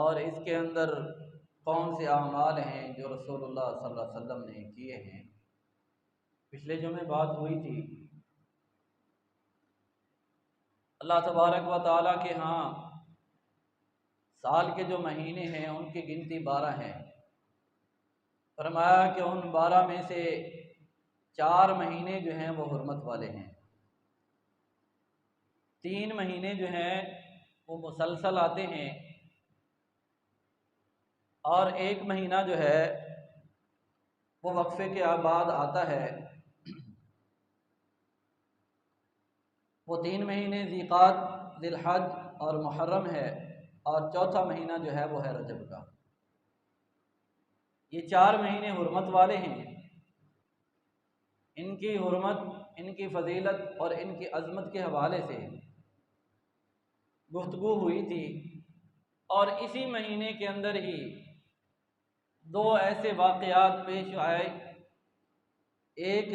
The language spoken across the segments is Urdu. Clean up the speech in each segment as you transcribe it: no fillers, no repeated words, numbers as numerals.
اور اس کے اندر کون سے اعمال ہیں جو رسول اللہ صلی اللہ علیہ وسلم نے کیے ہیں۔ پچھلے جمعے بات ہوئی تھی، اللہ تبارک و تعالیٰ کے ہاں سال کے جو مہینے ہیں ان کی گنتی 12 ہیں۔ فرمایا کہ ان 12 میں سے 4 مہینے جو ہیں وہ حرمت والے ہیں، 3 مہینے جو ہیں وہ مسلسل آتے ہیں، اور 1 مہینہ جو ہے وہ وقفے کے بعد آتا ہے۔ وہ 3 مہینے ذی القعدہ، ذی الحج اور محرم ہے، اور چوتھا مہینہ جو ہے وہ ہے رجب کا۔ یہ 4 مہینے حرمت والے ہیں۔ ان کی حرمت، ان کی فضیلت اور ان کی عظمت کے حوالے سے گفتگو ہوئی تھی، اور اسی مہینے کے اندر ہی 2 ایسے واقعات پیش آئے۔ ایک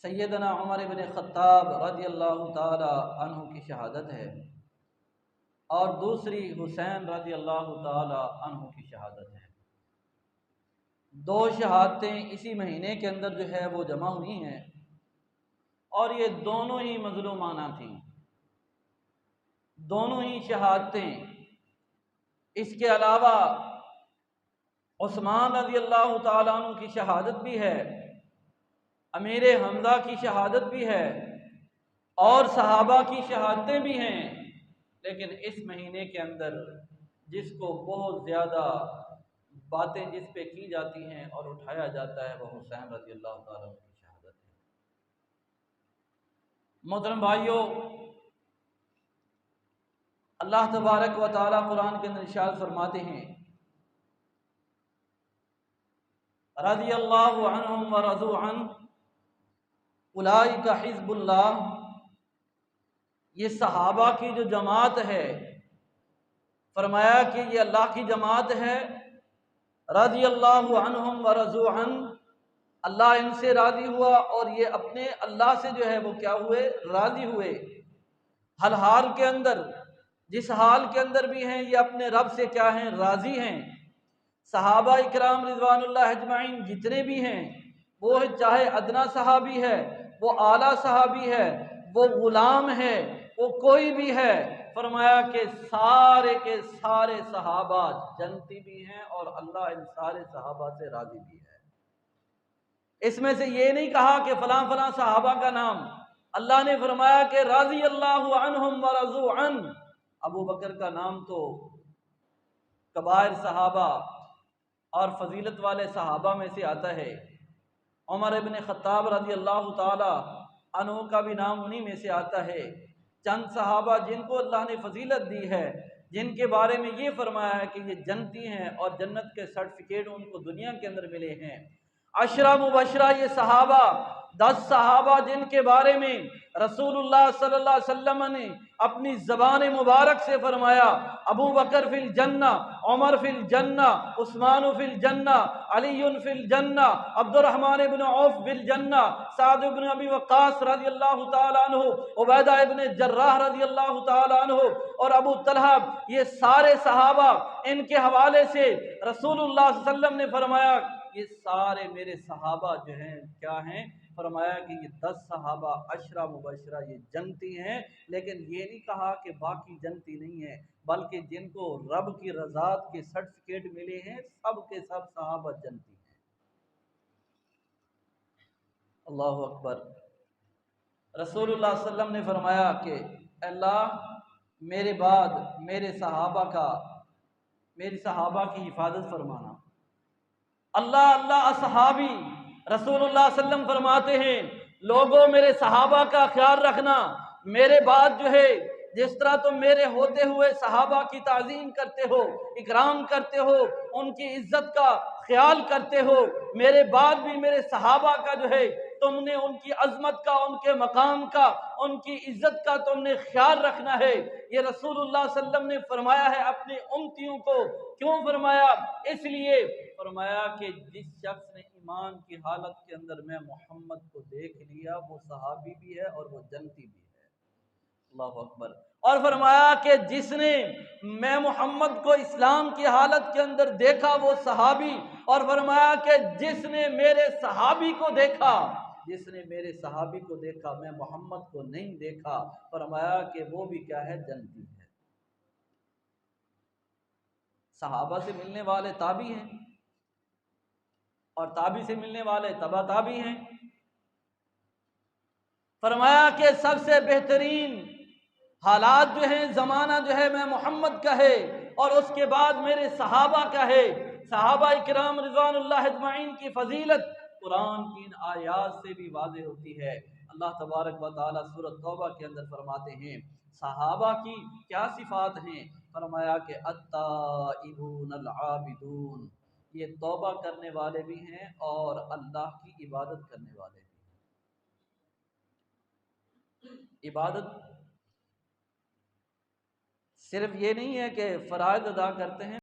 سیدنا عمر بن خطاب رضی اللہ تعالی عنہ کی شہادت ہے، اور دوسری حسین رضی اللہ تعالی عنہ کی شہادت ہے۔ 2 شہادتیں اسی مہینے کے اندر جو ہے وہ جمع ہوئی ہیں، اور یہ دونوں ہی مظلومانہ تھیں، دونوں ہی شہادتیں۔ اس کے علاوہ عثمان رضی اللہ تعالیٰ عنہ کی شہادت بھی ہے، امیر حمزہ کی شہادت بھی ہے، اور صحابہ کی شہادتیں بھی ہیں، لیکن اس مہینے کے اندر جس کو بہت زیادہ باتیں جس پہ کی جاتی ہیں اور اٹھایا جاتا ہے وہ حسین رضی اللہ تعالیٰ عنہ کی شہادت ہے۔ محترم بھائیوں، اللہ تبارک و تعالیٰ قرآن کے اندر ارشاد فرماتے ہیں، رضی اللہ عنہم ورضوا عنہ اولئک حزب اللہ۔ یہ صحابہ کی جو جماعت ہے، فرمایا کہ یہ اللہ کی جماعت ہے۔ رضی اللہ عنہم ورضوا عنہ، اللہ ان سے راضی ہوا اور یہ اپنے اللہ سے جو ہے وہ کیا ہوئے؟ راضی ہوئے۔ ہر حال کے اندر، جس حال کے اندر بھی ہیں، یہ اپنے رب سے کیا ہیں؟ راضی ہیں۔ صحابہ اکرام رضوان اللہ اجمعین جتنے بھی ہیں، وہ چاہے ادنا صحابی ہے، وہ اعلیٰ صحابی ہے، وہ غلام ہے، وہ کوئی بھی ہے، فرمایا کہ سارے کے سارے صحابہ جنتی بھی ہیں، اور اللہ ان سارے صحابہ سے راضی بھی ہے۔ اس میں سے یہ نہیں کہا کہ فلاں فلاں صحابہ کا نام، اللہ نے فرمایا کہ رضی اللہ عنہم ورضوا عنہ۔ ابو بکر کا نام تو کبائر صحابہ اور فضیلت والے صحابہ میں سے آتا ہے، عمر ابن خطاب رضی اللہ تعالی عنہ کا بھی نام انہی میں سے آتا ہے۔ چند صحابہ جن کو اللہ نے فضیلت دی ہے، جن کے بارے میں یہ فرمایا ہے کہ یہ جنتی ہیں اور جنت کے سرٹیفکیٹ ان کو دنیا کے اندر ملے ہیں۔ 10 مبشرہ یہ صحابہ، 10 صحابہ جن کے بارے میں رسول اللہ صلی اللہ علیہ وسلم نے اپنی زبان مبارک سے فرمایا، ابو بکر فی الجنہ، عمر فی الجنہ، عثمان فی الجنہ، علی فی الجنہ، عبد الرحمن بن عوف فی الجنہ، سعد بن ابی وقاص رضی اللہ تعالی عنہ، عبیدہ ابن جراح رضی اللہ تعالی عنہ، اور ابو طلحہ، یہ سارے صحابہ، ان کے حوالے سے رسول اللہ صلی اللہ علیہ وسلم نے فرمایا یہ سارے میرے صحابہ جو ہیں کیا ہیں؟ فرمایا کہ یہ 10 صحابہ 10 مبشرہ یہ جنتی ہیں، لیکن یہ نہیں کہا کہ باقی جنتی نہیں ہیں، بلکہ جن کو رب کی رضات کے سرٹیفکیٹ ملے ہیں سب کے سب صحابہ جنتی ہیں۔ اللہ اکبر۔ رسول اللہ صلی اللہ علیہ وسلم نے فرمایا کہ اللہ میرے بعد میرے صحابہ کی حفاظت فرمانا۔ اللہ اللہ اصحابی، رسول اللہ صلی اللہ علیہ وسلم فرماتے ہیں لوگوں میرے صحابہ کا خیال رکھنا، میرے بعد جو ہے جس طرح تم میرے ہوتے ہوئے صحابہ کی تعظیم کرتے ہو، اکرام کرتے ہو، ان کی عزت کا خیال کرتے ہو، میرے بعد بھی میرے صحابہ کا جو ہے تم نے ان کی عظمت کا، ان کے مقام کا، ان کی عزت کا تم نے خیال رکھنا ہے۔ یہ رسول اللہ صلی اللہ علیہ وسلم نے فرمایا ہے اپنے امتیوں کو۔ کیوں فرمایا؟ اس لیے فرمایا کہ جس شخص نے ایمان کی حالت کے اندر میں محمد کو دیکھ لیا وہ صحابی بھی ہے اور وہ جنتی بھی ہے۔ اللہ اکبر۔ اور فرمایا کہ جس نے میں محمد کو اسلام کی حالت کے اندر دیکھا وہ صحابی، اور فرمایا کہ جس نے میرے صحابی کو دیکھا، جس نے میرے صحابی کو دیکھا میں محمد کو نہیں دیکھا، فرمایا کہ وہ بھی کیا ہے؟ جنتی ہے۔ صحابہ سے ملنے والے تابعی ہیں، اور تابعی سے ملنے والے تبع تابعی ہیں۔ فرمایا کہ سب سے بہترین حالات جو ہیں، زمانہ جو ہے میں محمد کا ہے، اور اس کے بعد میرے صحابہ کا ہے۔ صحابہ اکرام رضوان اللہ اجمعین کی فضیلت قرآن کی ان آیات سے بھی واضح ہوتی ہے۔ اللہ تبارک و تعالیٰ سورۃ توبہ کے اندر فرماتے ہیں صحابہ کی کیا صفات ہیں؟ فرمایا کہ التائبون العابدون، یہ توبہ کرنے والے بھی ہیں اور اللہ کی عبادت کرنے والے بھی۔ عبادت صرف یہ نہیں ہے کہ فرائض ادا کرتے ہیں،